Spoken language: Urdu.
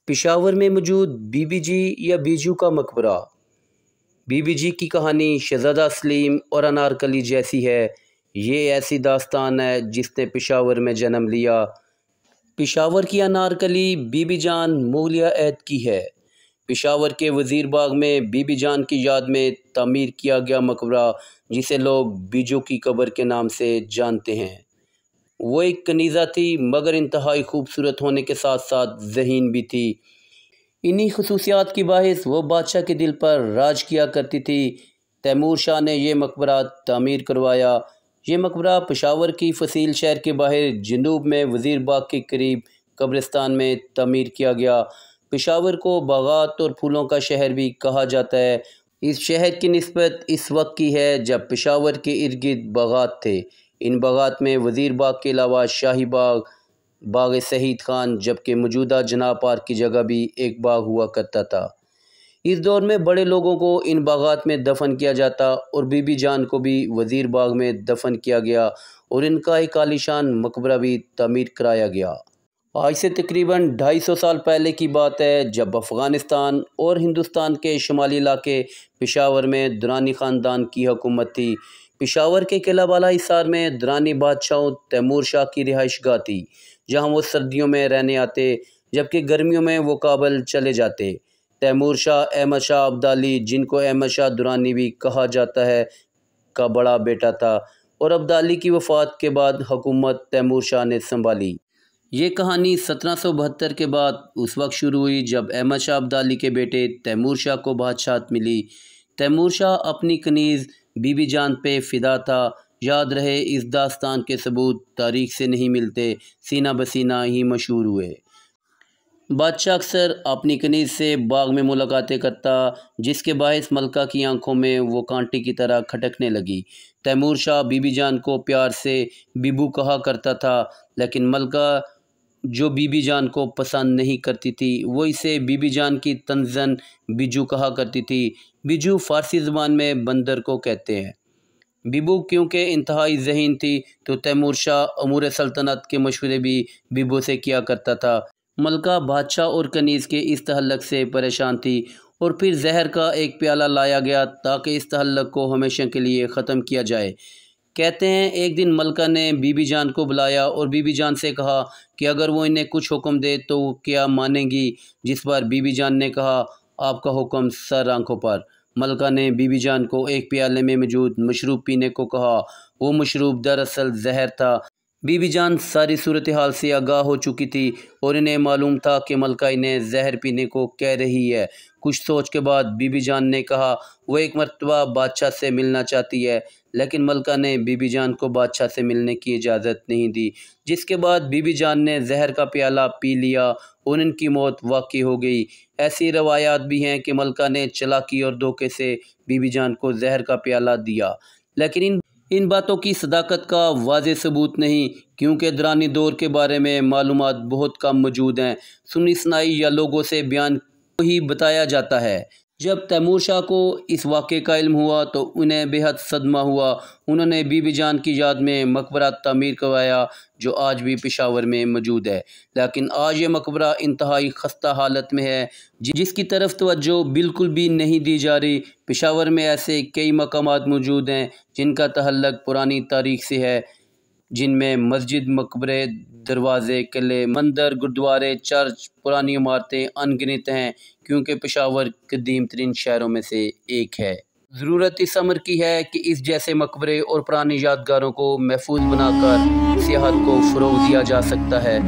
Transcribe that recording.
پشاور میں موجود بی بی جی یا بیجو کا مقبرہ۔ بی بی جی کی کہانی شہزادہ سلیم اور انارکلی جیسی ہے۔ یہ ایسی داستان ہے جس نے پشاور میں جنم لیا۔ پشاور کی انارکلی بی بی جان مغلیہ عہد کی ہے۔ پشاور کے وزیر باغ میں بی بی جان کی یاد میں تعمیر کیا گیا مقبرہ، جسے لوگ بیجو کی قبر کے نام سے جانتے ہیں۔ وہ ایک کنیزہ تھی، مگر انتہائی خوبصورت ہونے کے ساتھ ساتھ ذہین بھی تھی۔ انہی خصوصیات کی باعث وہ بادشاہ کے دل پر راج کیا کرتی تھی۔ تیمور شاہ نے یہ مقبرہ تعمیر کروایا۔ یہ مقبرہ پشاور کی فصیل شہر کے باہر جنوب میں وزیر باغ کے قریب قبرستان میں تعمیر کیا گیا۔ پشاور کو باغات اور پھولوں کا شہر بھی کہا جاتا ہے۔ اس شہر کی نسبت اس وقت کی ہے جب پشاور کے ارد گرد باغات تھے۔ ان باغات میں وزیر باغ کے علاوہ شاہی باغ، باغ شہید خان، جبکہ موجودہ جناح پارک کی جگہ بھی ایک باغ ہوا کرتا تھا۔ اس دور میں بڑے لوگوں کو ان باغات میں دفن کیا جاتا اور بی بی جان کو بھی وزیر باغ میں دفن کیا گیا اور ان کا ایک عالیشان مقبرہ بھی تعمیر کرایا گیا۔ آج سے تقریباً 250 سال پہلے کی بات ہے، جب افغانستان اور ہندوستان کے شمالی علاقے پشاور میں درانی خاندان کی حکومت تھی۔ پشاور کے قلعہ بالا حصار میں درانی بادشاہوں تیمور شاہ کی رہائش گاہ تھی، جہاں وہ سردیوں میں رہنے آتے جبکہ گرمیوں میں وہ کابل چلے جاتے۔ تیمور شاہ احمد شاہ ابدالی، جن کو احمد شاہ درانی بھی کہا جاتا ہے، کا بڑا بیٹا تھا اور ابدالی کی وفات کے بعد حکومت تیمور شاہ نے سنبھالی۔ یہ کہانی 1772 کے بعد اس وقت شروع ہوئی جب احمد شاہ ابدالی کے بیٹے تیمور شاہ کو بادشاہت ملی۔ تیمور شاہ اپنی کنیز بی بی جان پہ فدا تھا۔ یاد رہے، اس داستان کے ثبوت تاریخ سے نہیں ملتے، سینہ بسینہ ہی مشہور ہوئے۔ بادشاہ اکثر اپنی کنیز سے باغ میں ملاقاتیں کرتا، جس کے باعث ملکہ کی آنکھوں میں وہ کانٹے کی طرح کھٹکنے لگی۔ تیمور شاہ بی بی جان کو پیار سے بیبو کہا کرتا تھا، لیکن ملکہ جو بی بی جان کو پسند نہیں کرتی تھی، وہ اسے بی بی جان کی تنزن بیجو کہا کرتی تھی۔ بیجو فارسی زبان میں بندر کو کہتے ہیں۔ بیبو کیونکہ انتہائی ذہین تھی تو تیمور شاہ امور سلطنت کے مشورے بھی بیبو سے کیا کرتا تھا۔ ملکہ بادشاہ اور کنیز کے اس تعلق سے پریشان تھی اور پھر زہر کا ایک پیالہ لایا گیا تاکہ اس تعلق کو ہمیشہ کے لیے ختم کیا جائے۔ کہتے ہیں ایک دن ملکہ نے بی بی جان کو بلایا اور بی بی جان سے کہا کہ اگر وہ انہیں کچھ حکم دے تو وہ کیا مانیں گی، جس پر بی بی جان نے کہا، آپ کا حکم سر آنکھوں پر۔ ملکہ نے بی بی جان کو ایک پیالے میں موجود مشروب پینے کو کہا۔ وہ مشروب دراصل زہر تھا۔ بی بی جان ساری صورتحال سے آگاہ ہو چکی تھی اور انہیں معلوم تھا کہ ملکہ انہیں زہر پینے کو کہہ رہی ہے۔ کچھ سوچ کے بعد بی بی جان نے کہا وہ ایک مرتبہ بادشاہ سے ملنا چاہتی ہے، لیکن ملکہ نے بی بی جان کو بادشاہ سے ملنے کی اجازت نہیں دی، جس کے بعد بی بی جان نے زہر کا پیالہ پی لیا اور ان کی موت واقع ہو گئی۔ ایسی روایات بھی ہیں کہ ملکہ نے چالاکی اور دھوکے سے بی بی جان کو زہر کا پیالہ دیا، لیکن ان باتوں کی صداقت کا واضح ثبوت نہیں، کیونکہ درانی دور کے بارے میں معلومات بہت کم موجود ہیں۔ سنی سنائی یا لوگوں سے بیان کو ہی بتایا جاتا ہے۔ جب تیمور شاہ کو اس واقعے کا علم ہوا تو انہیں بے حد صدمہ ہوا۔ انہوں نے بی بی جان کی یاد میں مقبرہ تعمیر کروایا جو آج بھی پشاور میں موجود ہے، لیکن آج یہ مقبرہ انتہائی خستہ حالت میں ہے، جس کی طرف توجہ بالکل بھی نہیں دی جا رہی۔ پشاور میں ایسے کئی مقامات موجود ہیں جن کا تعلق پرانی تاریخ سے ہے، جن میں مسجد، مقبرے، دروازے، قلعے، مندر، گردوارے، چرچ، پرانی عمارتیں ان گنت ہیں، کیونکہ پشاور قدیم ترین شہروں میں سے ایک ہے۔ ضرورت اس امر کی ہے کہ اس جیسے مقبرے اور پرانی یادگاروں کو محفوظ بنا کر سیاحت کو فروغ دیا جا سکتا ہے۔